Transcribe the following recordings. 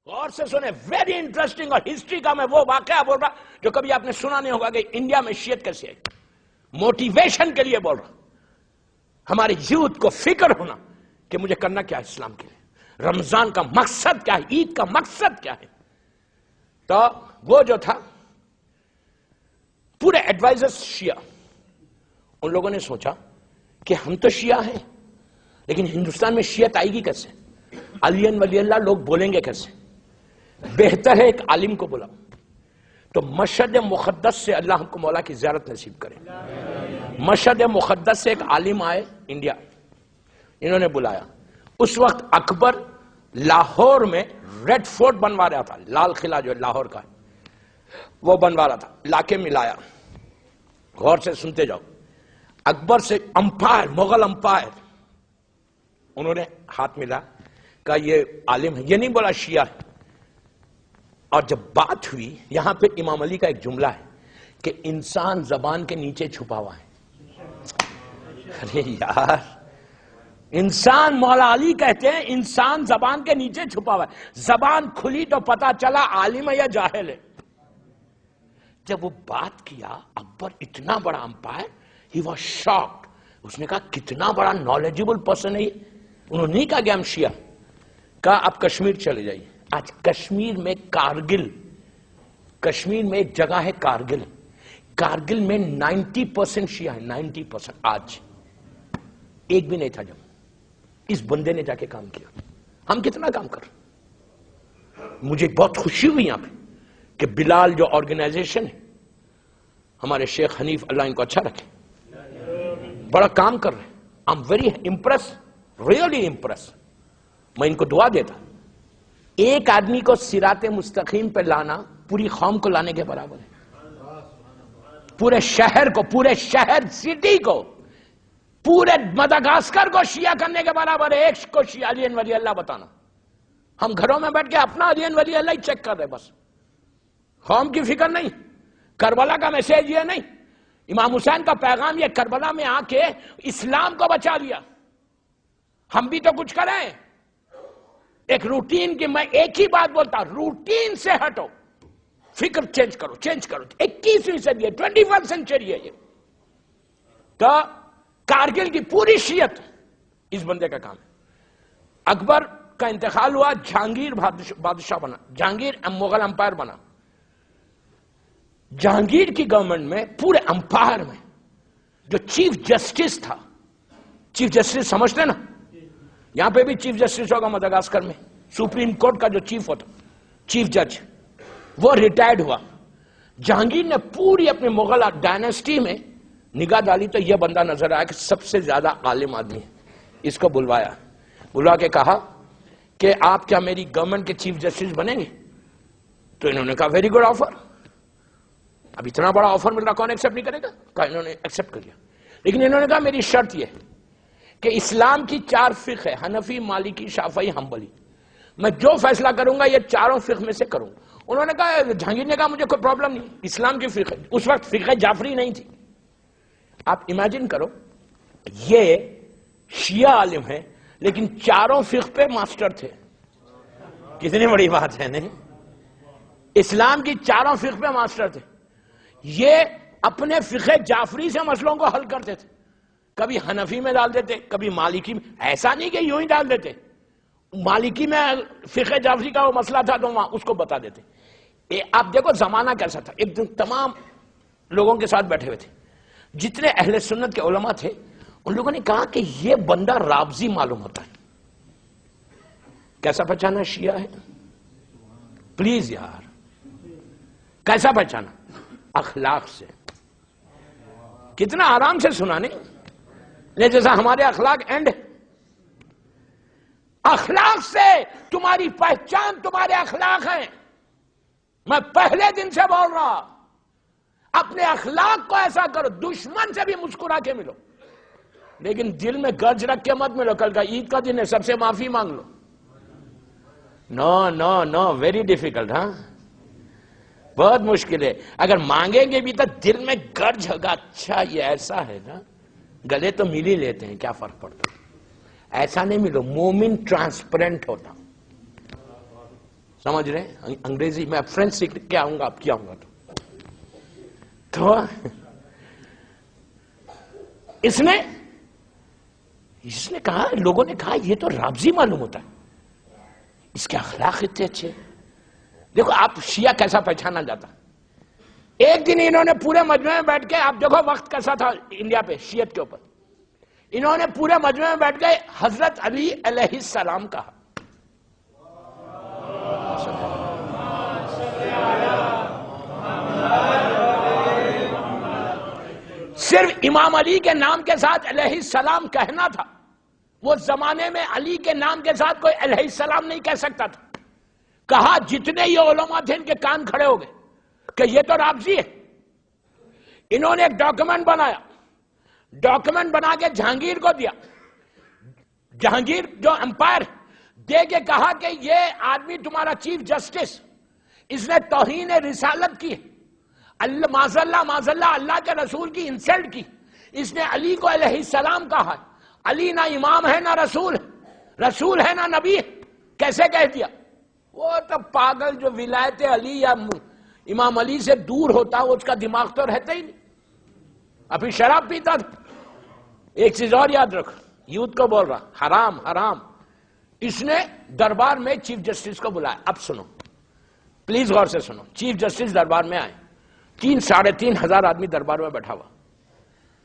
غور سے سنیں، ویری انٹرسٹنگ، اور ہسٹری کا میں وہ واقعہ بول رہا جو کبھی آپ نے سنا نہیں ہوگا کہ انڈیا میں شیعت کیسے آئی. موٹیویشن کے لیے بول رہا، ہمارے یوتھ کو فکر ہونا کہ مجھے کرنا کیا ہے اسلام کے لیے، رمضان کا مقصد کیا ہے، عید کا مقصد کیا ہے. تو وہ جو تھا پورے ایڈوائزرز شیعہ، ان لوگوں نے سوچا کہ ہم تو شیعہ ہیں لیکن ہندوستان میں شیعت آئے گی کیسے، علی ولی اللہ لوگ بولیں گے کیسے، بہتر ہے ایک عالم کو بلاؤ. تو مشہد مقدس سے اللہ ہم کو مولا کی زیارت نصیب کرے. مشہد مقدس سے ایک عالم آئے انڈیا، انہوں نے بلایا. اس وقت اکبر لاہور میں ریڈ فورٹ بنوا رہا تھا، لال قلعہ جو لاہور کا ہے وہ بنوا رہا تھا، لا کے ملایا. غور سے سنتے جاؤ. اکبر سے امپائر، مغل امپائر، انہوں نے ہاتھ ملا، کہا یہ عالم ہے، یہ نہیں بولا شیعہ ہے. اور جب بات ہوئی، یہاں پہ امام علی کا ایک جملہ ہے کہ انسان زبان کے نیچے چھپا ہوا ہے. ارے یار، انسان، مولا علی کہتے ہیں انسان زبان کے نیچے چھپا ہوا ہے. زبان کھلی تو پتا چلا عالم ہے یا جاہل ہے. جب وہ بات کیا، اکبر اتنا بڑا امپائر، ہی واز شاکڈ. اس نے کہا کتنا بڑا نالجبل پرسن ہے یہ. انہوں نے نہیں کہا کہ ہم شیعہ، کہا آپ کشمیر چلے جائیے. آج کشمیر میں کارگل، کشمیر میں ایک جگہ ہے کارگل، کارگل میں 90% شیعہ ہے، 90%. آج ایک بھی نہیں تھا. جب اس بندے نے جا کے کام کیا، ہم کتنا کام کر رہے. مجھے بہت خوشی ہوئی یہاں پہ کہ بلال جو آرگنائزیشن ہے، ہمارے شیخ حنیف اللہ ان کو اچھا رکھے، بڑا کام کر رہے ہیں. I am very impress, really impress. میں ان کو دعا دیتا. ایک آدمی کو صراط مستقیم پہ لانا پوری قوم کو لانے کے برابر ہے. پورے شہر کو، پورے شہر سٹی کو، پورے مدغاسکر کو شیعہ کرنے کے برابر ہے. ایک کو شیعہ علی ولی اللہ بتانا. ہم گھروں میں بیٹھ کے اپنا علی ولی اللہ ہی چیک کر رہے، بس قوم کی فکر نہیں. کربلا کا میسج یہ نہیں، امام حسین کا پیغام یہ کربلا میں آ کے اسلام کو بچا لیا. ہم بھی تو کچھ کریں. ایک روٹین کی، میں ایک ہی بات بولتا، روٹین سے ہٹو، فکر چینج کرو، چینج کرو. 21ویں صدی ہے، 21 سینچری ہے یہ. تو کارگل کی پوری شیعت اس بندے کا کام ہے. اکبر کا انتقال ہوا، جہانگیر بادشاہ بنا، جہانگیر مغل امپائر بنا. جہانگیر کی گورنمنٹ میں پورے امپائر میں جو چیف جسٹس تھا، چیف جسٹس سمجھتے نا، یہاں پہ بھی چیف جسٹس ہوگا مدغاسکر میں، سپریم کورٹ کا جو چیف ہوتا، چیف جج، وہ ریٹائرڈ ہوا. جہانگیر نے پوری اپنے مغل ڈائناسٹی میں نگاہ ڈالی تو یہ بندہ نظر آیا کہ سب سے زیادہ عالم آدمی ہے. اس کو بلوایا، بلوا کے کہا کہ آپ کیا میری گورنمنٹ کے چیف جسٹس بنیں گے؟ تو انہوں نے کہا ویری گڈ آفر. اب اتنا بڑا آفر مل رہا، کون ایکسپٹ نہیں کرے گا؟ کہا انہوں نے ایکسپٹ کر لیا. لیکن انہوں نے کہا میری شرط یہ ہے کہ اسلام کی 4 فقہ ہے، حنفی، مالکی، شافعی، حنبلی، میں جو فیصلہ کروں گا یہ چاروں فقہ میں سے کروں. انہوں نے کہا، جہانگیر نے کہا مجھے کوئی پرابلم نہیں، اسلام کی فقہ. اس وقت فقہ جعفری نہیں تھی. آپ امیجن کرو، یہ شیعہ عالم ہے لیکن چاروں فقہ پہ ماسٹر تھے. کتنی بڑی بات ہے نہیں؟ اسلام کی چاروں فقہ پہ ماسٹر تھے. یہ اپنے فقہ جعفری سے مسئلوں کو حل کرتے تھے. کبھی حنفی میں ڈال دیتے، کبھی مالکی میں. ایسا نہیں کہ یوں ہی ڈال دیتے، مالکی میں فقہ جعفری کا وہ مسئلہ تھا تو وہاں اس کو بتا دیتے. آپ دیکھو زمانہ کیسا تھا. ایک دن تمام لوگوں کے ساتھ بیٹھے ہوئے تھے، جتنے اہل سنت کے علماء تھے. ان لوگوں نے کہا کہ یہ بندہ رابضی معلوم ہوتا ہے. کیسا پہچانا شیعہ ہے؟ پلیز یار، کیسا پہچانا؟ اخلاق سے. کتنا آرام سے سنا نہیں، جیسا ہمارے اخلاق اینڈ. اخلاق سے تمہاری پہچان تمہارے اخلاق ہیں. میں پہلے دن سے بول رہا، اپنے اخلاق کو ایسا کرو، دشمن سے بھی مسکرا کے ملو لیکن دل میں گرج رکھ کے مت ملو. کل کا عید کا دن ہے، سب سے معافی مانگ لو. نو نو نو، ویری ڈیفیکلٹ. ہاں بہت مشکل ہے. اگر مانگیں گے بھی تو دل میں گرج ہوگا، اچھا یہ ایسا ہے نا. گلے تو مل ہی لیتے ہیں، کیا فرق پڑتا. ایسا نہیں ملو. مومن ٹرانسپیرنٹ ہوتا. سمجھ رہے ہیں؟ انگریزی میں فرینچ سیکھ کے آؤں گا، اب کیا آؤں گا تو اس نے کہا، لوگوں نے کہا یہ تو رابضی معلوم ہوتا ہے، اس کے اخلاق اتنے اچھے. دیکھو آپ شیعہ کیسا پہچانا جاتا. ایک دن انہوں نے پورے مجمع میں بیٹھ کے، آپ دیکھو وقت کیسا تھا انڈیا پہ شیعت کے اوپر، انہوں نے پورے مجمع میں بیٹھ کے حضرت علی علیہ السلام کہا. صرف امام علی کے نام کے ساتھ علیہ السلام کہنا تھا. وہ زمانے میں علی کے نام کے ساتھ کوئی علیہ السلام نہیں کہہ سکتا تھا. کہا جتنے یہ علماء تھے ان کے کان کھڑے ہو گئے کہ یہ تو رابضی ہے. انہوں نے ایک ڈاکومنٹ بنایا، ڈاکومنٹ بنا کے جہانگیر کو دیا. جہانگیر جو امپائر دے کے کہا کہ یہ آدمی تمہارا چیف جسٹس، اس نے توہین رسالت کی، معاذ اللہ اللہ کے رسول کی انسلٹ کی. اس نے علی کو علیہ السلام کہا. علی نہ امام ہے نہ رسول ہے، رسول ہے نہ نبی ہے، کیسے کہہ دیا؟ وہ تو پاگل جو ولایت علی یا امام علی سے دور ہوتا اس کا دماغ تو رہتا ہی نہیں. ابھی شراب پیتا تھا. ایک چیز اور یاد رکھ، یوتھ کو بول رہا حرام حرام. اس نے دربار میں چیف جسٹس کو بلایا. اب سنو پلیز غور سے سنو. چیف جسٹس دربار میں آئے، 3,500 آدمی دربار میں بیٹھا ہوا.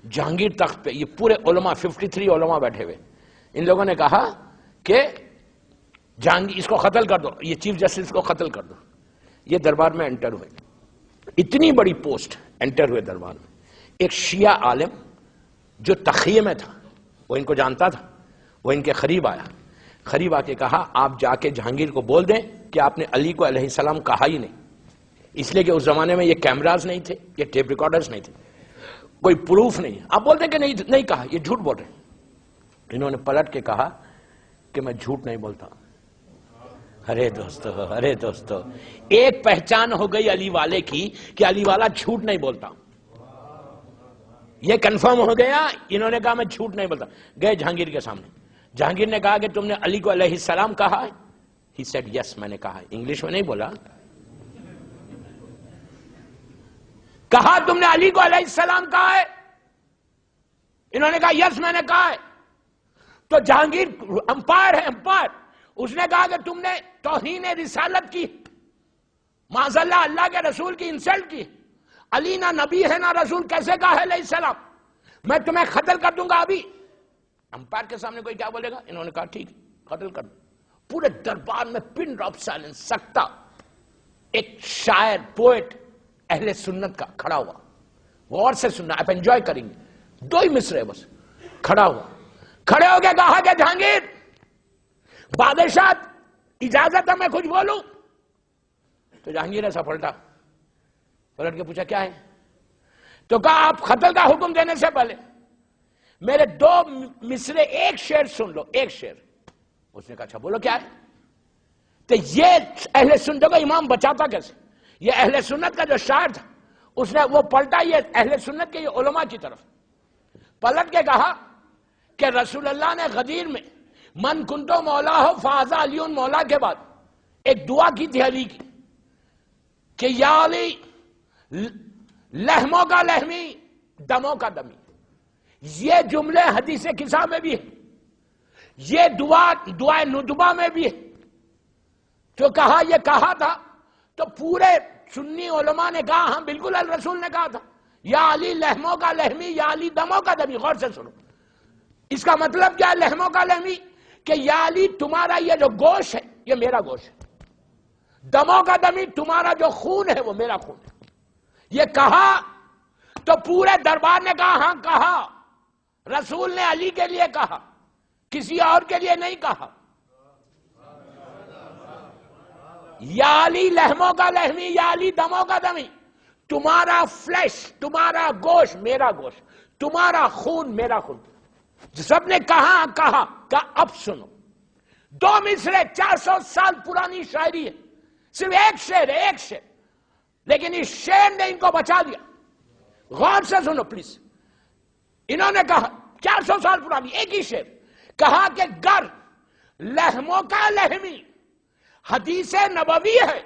جہانگیر تخت پہ، یہ پورے علماء 53 علماء بیٹھے ہوئے. ان لوگوں نے کہا کہ جہانگیر اس کو قتل کر دو، یہ چیف جسٹس کو قتل کر دو. یہ دربار میں انٹر ہوئے، اتنی بڑی پوسٹ انٹر ہوئے دربار میں. ایک شیعہ عالم جو تقیہ میں تھا، وہ ان کو جانتا تھا، وہ ان کے قریب آیا. قریب آ کے کہا آپ جا کے جہانگیر کو بول دیں کہ آپ نے علی کو علیہ السلام کہا ہی نہیں. اس لیے کہ اس زمانے میں یہ کیمراز نہیں تھے، یہ ٹیپ ریکارڈرز نہیں تھے، کوئی پروف نہیں ہے. آپ بولتے کہ نہیں کہا، یہ جھوٹ بول رہے ہیں. انہوں نے پلٹ کے کہا کہ میں جھوٹ نہیں بولتا. ارے دوستو ایک پہچان ہو گئی علی والے کی کہ علی والا جھوٹ نہیں بولتا. یہ کنفرم ہو گیا. انہوں نے کہا میں جھوٹ نہیں بولتا. گئے جہانگیر کے سامنے. جہانگیر نے کہا کہ تم نے علی کو علیہ السلام کہا ہے؟ He said yes, میں نے کہا. انگلش میں نہیں بولا، کہا تم نے علی کو علیہ السلام کہا ہے؟ انہوں نے کہا یس میں نے کہا ہے. تو جہانگیر امپائر ہے، امپائر. اس نے کہا کہ تم نے توہین رسالت کی، معاذ اللہ اللہ کے رسول کی انسلٹ کی. علی نہ نبی ہے نہ رسول، کیسے کہا ہے علیہ السلام؟ میں تمہیں قتل کر دوں گا ابھی. امپائر کے سامنے کوئی کیا بولے گا؟ انہوں نے کہا ٹھیک قتل کر دو. پورے دربار میں پن ڈراپ سائلنس، سکتہ. ایک شاعر پوئٹ اہل سنت کا کھڑا ہوا. غور سے سننا، آپ انجوائے کریں گے. 2 ہی مصرے بس. کھڑا ہوا، کھڑے ہو کے کہا کہ جہانگیر بادشاہ اجازت ہے میں کچھ بولوں؟ تو جہانگیر ایسا پلٹ کے پوچھا کیا ہے؟ تو کہا آپ قتل کا حکم دینے سے پہلے میرے 2 مصرے ایک شعر سن لو، ایک شعر. اس نے کہا اچھا بولو کیا ہے؟ تو یہ اہل سنت کو امام بچاتا کیسے؟ یہ اہل سنت کا جو شاعر تھا اس نے وہ پلٹا یہ اہل سنت کے یہ علماء کی طرف، پلٹ کے کہا کہ رسول اللہ نے غدیر میں من کنتو مولا ہو فاذا علی مولا کے بعد ایک دعا کی تھی علی کی کہ یا علی لحموں کا لحمی دموں کا دمی. یہ جملے حدیث کسا میں بھی ہے، یہ دعائے ندبہ میں بھی ہے. تو کہا یہ کہا تھا تو پورے سنی علماء نے کہا ہاں بالکل الرسول نے کہا تھا یا علی لحموں کا لحمی یا علی دموں کا دمی. غور سے سنو اس کا مطلب کیا ہے لحموں کا لحمی؟ کہ یا علی تمہارا یہ جو گوشت ہے یہ میرا گوشت ہے، دموں کا دمی تمہارا جو خون ہے وہ میرا خون ہے. یہ کہا تو پورے دربار نے کہا ہاں کہا. رسول نے علی کے لیے کہا، کسی اور کے لیے نہیں کہا. یا علی لحموں کا لحمی یا علی دموں کا دمی، تمہارا فلیش تمہارا گوشت میرا گوشت، تمہارا خون میرا خون. سب نے کہا کہ اب سنو. 2 مصرے 400 سال پرانی شاعری ہے، صرف ایک شعر ہے، ایک شعر، لیکن اس شعر نے ان کو بچا دیا. غور سے سنو پلیز. انہوں نے کہا 400 سال پرانی ایک ہی شعر، کہا کہ گر لحموں کا لحمی حدیث نبوی ہے،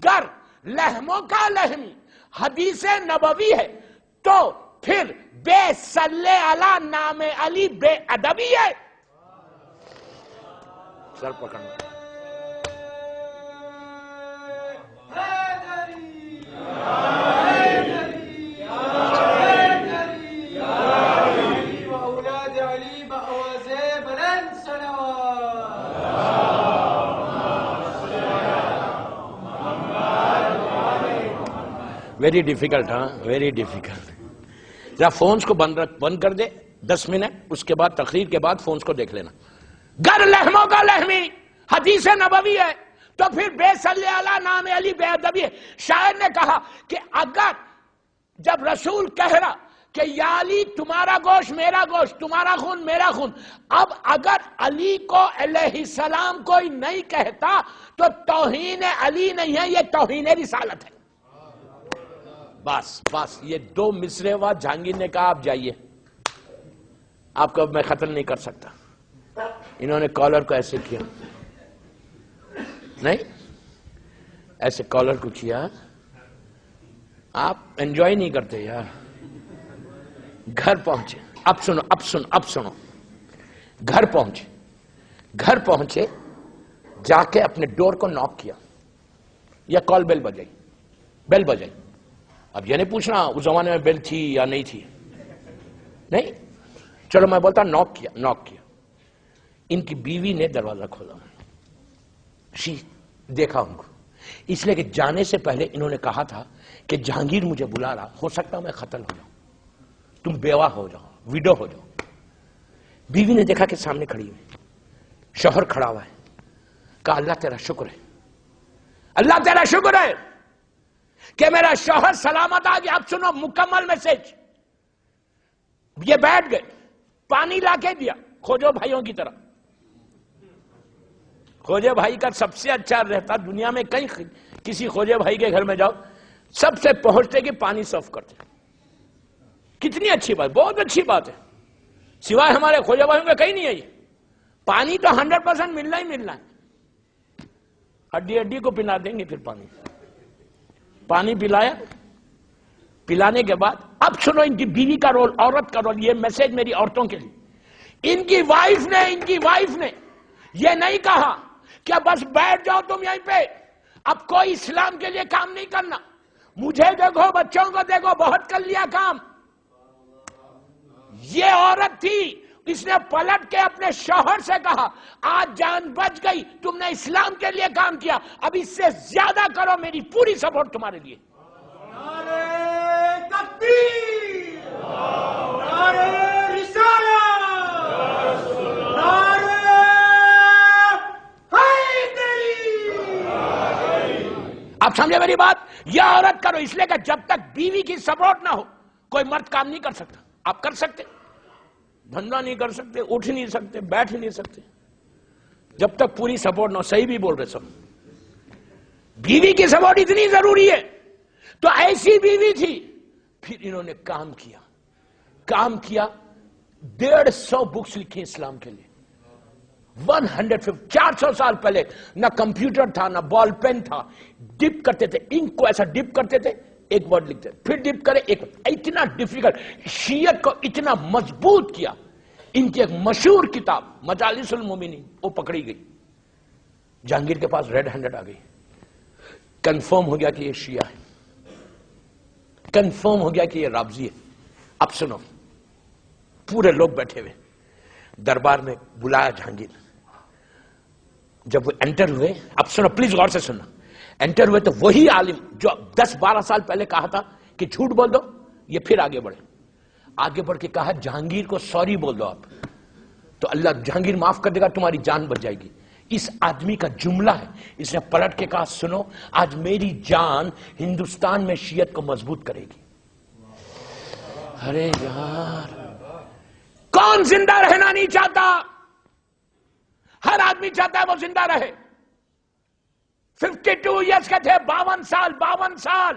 گر لہموں کا لہمی حدیث نبوی ہے تو پھر بے صلی علی نام علی بے ادبی ہے؟ سر پکڑنا. ویری ڈیفیکلٹ، ہاں ویری ڈیفیکلٹ. ذرا فونز کو بند کر دے 10 منٹ، اس کے بعد تقریر کے بعد فونز کو دیکھ لینا. گر لہموں کا لہمی حدیث نبوی ہے تو پھر بے صلی علی نام علی بے ادبی ہے. شاعر نے کہا کہ اگر جب رسول کہہ رہا کہ یا علی تمہارا گوشت میرا گوشت، تمہارا خون میرا خون، اب اگر علی کو علیہ السلام کوئی نہیں کہتا تو توہین علی نہیں ہے، یہ توہین رسالت ہے. بس یہ 2 مصرے بعد جہانگیر نے کہا آپ جائیے، آپ کو اب میں قتل نہیں کر سکتا. انہوں نے کالر کو ایسے کیا، نہیں ایسے کالر کو کیا. آپ انجوائے نہیں کرتے یار. گھر پہنچے، اب سنو، گھر پہنچے جا کے اپنے ڈور کو ناک کیا یا کال بیل بجائی. اب یہ نہیں پوچھنا اس زمانے میں بیل تھی یا نہیں تھی، نہیں، چلو میں بولتا ناک کیا. ان کی بیوی نے دروازہ کھولا، دیکھا ان کو، اس لیے کہ جانے سے پہلے انہوں نے کہا تھا کہ جہانگیر مجھے بلا رہا، ہو سکتا میں قتل ہو جاؤں، تم بیوہ ہو جاؤ، ویڈو ہو جاؤ. بیوی نے دیکھا کہ سامنے کھڑی ہوئی، شوہر کھڑا ہوا ہے. کہا اللہ تیرا شکر ہے کہ میرا شوہر سلامت آ گیا. اب سنو مکمل میسج. یہ بیٹھ گئے، پانی لا کے دیا کھوجو بھائیوں کی طرح. کھوجے بھائی کا سب سے اچھا رہتا دنیا میں، کہیں کسی کھوجے بھائی کے گھر میں جاؤ سب سے پہنچتے کہ پانی سرو کرتے. کتنی اچھی بات، بہت اچھی بات ہے. سوائے ہمارے کھوجے بھائیوں کا کہیں نہیں ہے. یہ پانی تو 100% ملنا ہی ملنا ہے. ہڈی کو پلا دیں گے. پھر پانی پلایا. پلانے کے بعد اب سنو ان کی بیوی کا رول، عورت کا رول. یہ میسج میری عورتوں کے لیے. ان کی وائف نے یہ نہیں کہا کہ بس بیٹھ جاؤ تم یہیں پہ، اب کوئی اسلام کے لیے کام نہیں کرنا، مجھے دیکھو بچوں کو دیکھو بہت کر لیا کام. یہ عورت تھی، اس نے پلٹ کے اپنے شوہر سے کہا آج جان بچ گئی، تم نے اسلام کے لیے کام کیا، اب اس سے زیادہ کرو، میری پوری سپورٹ تمہارے لیے. نعرہ تکبیر، نعرہ رسالت، نعرہ حیدری. آپ سمجھے میری بات؟ یہ عورت کرو، اس لیے کہ جب تک بیوی کی سپورٹ نہ ہو کوئی مرد کام نہیں کر سکتا. آپ کر سکتے، دھندا نہیں کر سکتے، اٹھ نہیں سکتے، بیٹھ نہیں سکتے جب تک پوری سپورٹ نہ ہو. صحیح بھی بول رہے سب. بیوی کی سپورٹ اتنی ضروری ہے. تو ایسی بیوی تھی. پھر انہوں نے کام کیا 150 بکس لکھی اسلام کے لیے. 400 سال پہلے نہ کمپیوٹر تھا، نہ بال پین تھا. ڈپ کرتے تھے انک کو، ایسا ڈپ کرتے تھے، ایک ورڈ لکھتے پھر ڈپ کرے ایک. اتنا ڈیفیکلٹ، شیعت کو اتنا مضبوط کیا. ان کی ایک مشہور کتاب مجالس المومنین وہ پکڑی گئی. جہانگیر کے پاس ریڈ ہینڈڈ آ گئی. کنفرم ہو گیا کہ یہ شیعہ ہے، کنفرم ہو گیا کہ یہ رافضی ہے. اب سنو، پورے لوگ بیٹھے ہوئے دربار میں، بلایا جہانگیر. جب وہ انٹر ہوئے، اب سنو پلیز غور سے سننا، انٹر ہوئے تو وہی عالم جو 10-12 سال پہلے کہا تھا کہ جھوٹ بول دو، یہ پھر آگے بڑھ کے کہا جہانگیر کو سوری بول دو آپ، تو اللہ جہانگیر معاف کر دے گا، تمہاری جان بچ جائے گی. اس آدمی کا جملہ ہے. اس نے پلٹ کے کہا سنو، آج میری جان ہندوستان میں شیعت کو مضبوط کرے گی. ارے یار، کون زندہ رہنا نہیں چاہتا؟ ہر آدمی چاہتا ہے وہ زندہ رہے. 52 ایئرس کے تھے، 52 سال.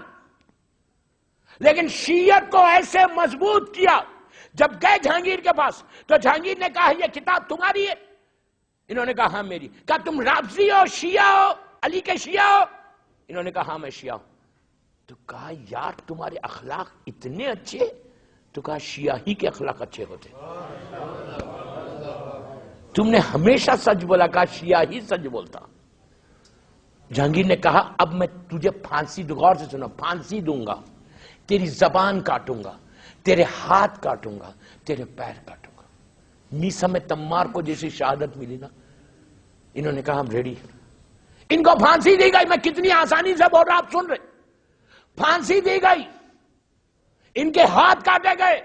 لیکن شیعت کو ایسے مضبوط کیا. جب گئے جہانگیر کے پاس تو جہانگیر نے کہا یہ کتاب تمہاری ہے؟ انہوں نے کہا ہاں میری. کہا تم رافضی ہو، شیعہ ہو، علی کے شیعہ ہو؟ انہوں نے کہا ہاں میں شیعہ ہوں. تو کہا یار تمہارے اخلاق اتنے اچھے. تو کہا شیعہ ہی کے اخلاق اچھے ہوتے. تم نے ہمیشہ سچ بولا. کہا شیعہ ہی سچ بولتا. جہانگیر نے کہا اب میں تجھے پھانسی، غور سے سنو، پھانسی دوں گا، تیری زبان کاٹوں گا، تیرے ہاتھ کاٹوں گا، تیرے پیر کاٹوں گا. میسا میں تمار کو جیسی شہادت ملی نا. انہوں نے کہا ہم ریڈی. ان کو پھانسی دی گئی. میں کتنی آسانی سے بول رہا، آپ سن رہے. پھانسی دی گئی، ان کے ہاتھ کاٹے گئے،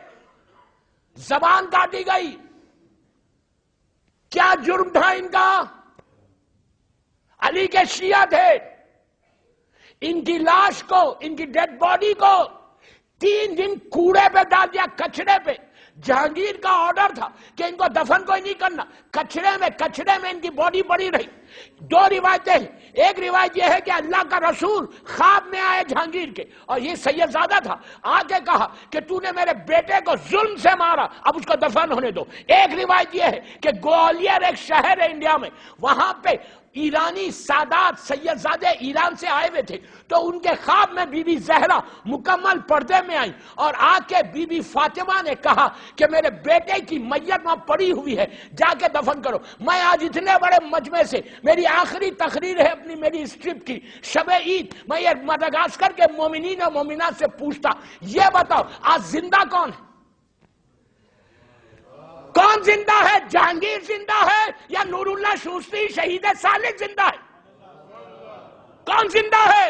زبان کاٹی گئی. کیا جرم تھا ان کا؟ علی کے شیعہ تھے. ان کی لاش کو، ان کی ڈیڈ باڈی کو 3 دن کوڑے پہ ڈال دیا، کچڑے پہ. جہانگیر کا آرڈر تھا کہ ان کو دفن کوئی نہیں کرنا، کچڑے میں ان کی باڈی پڑی رہی. 2 روایتیں ہیں. ایک روایت یہ ہے کہ اللہ کا رسول خواب میں آئے جہانگیر کے، اور یہ سید زادہ تھا، آ کے کہا کہ تو نے میرے بیٹے کو ظلم سے مارا، اب اس کو دفن ہونے دو. ایک روایت یہ ہے کہ گوالیر ایک شہر ہے انڈیا میں، وہاں پہ ایرانی سادات سید زادے ایران سے آئے ہوئے تھے. تو ان کے خواب میں بی بی زہرا مکمل پردے میں آئی اور آ کے بی بی فاطمہ نے کہا کہ میرے بیٹے کی میت وہاں پڑی ہوئی ہے، جا کے دفن کرو. میں آج اتنے بڑے مجمع سے میری آخری تقریر ہے اپنی میری اسٹرپ کی، شب عید، میں یہ مڈغاسکر کے مومنین و مومنات سے پوچھتا، یہ بتاؤ آج زندہ کون ہے؟ کون زندہ ہے؟ جہانگیر زندہ ہے یا نور اللہ شوستی شہید صالح زندہ ہے؟ کون زندہ ہے؟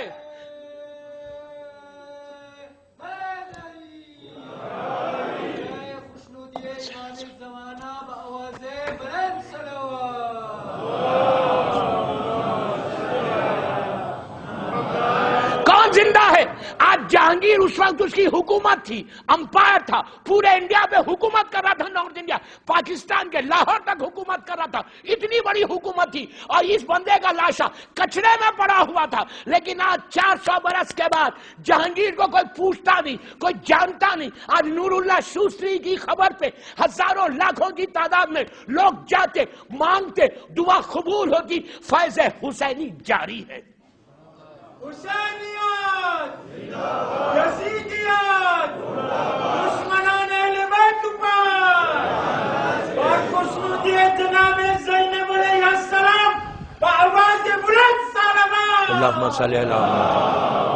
کون زندہ ہے؟ آج جہانگیر اس وقت اس کی حکومت تھی، امپائر تھا، پورے انڈیا پہ حکومت کر رہا تھا، نارتھ انڈیا، پاکستان کے لاہور تک حکومت کر رہا تھا. اتنی بڑی حکومت تھی اور اس بندے کا لاشا کچرے میں پڑا ہوا تھا. لیکن آج 400 برس کے بعد جہانگیر کو کوئی پوچھتا نہیں، کوئی جانتا نہیں. آج نور اللہ شوستی کی خبر پہ ہزاروں لاکھوں کی تعداد میں لوگ جاتے، مانگتے، دعا قبول ہوتی. فیض حسینی جاری ہے. حسینیت، یزیدیت، دشمنان اہل بیت پر اور خشنودیت جناب زینب علیہ السلام بآواز بلند سالمات. اللہم صلی اللہ علیہ وسلم.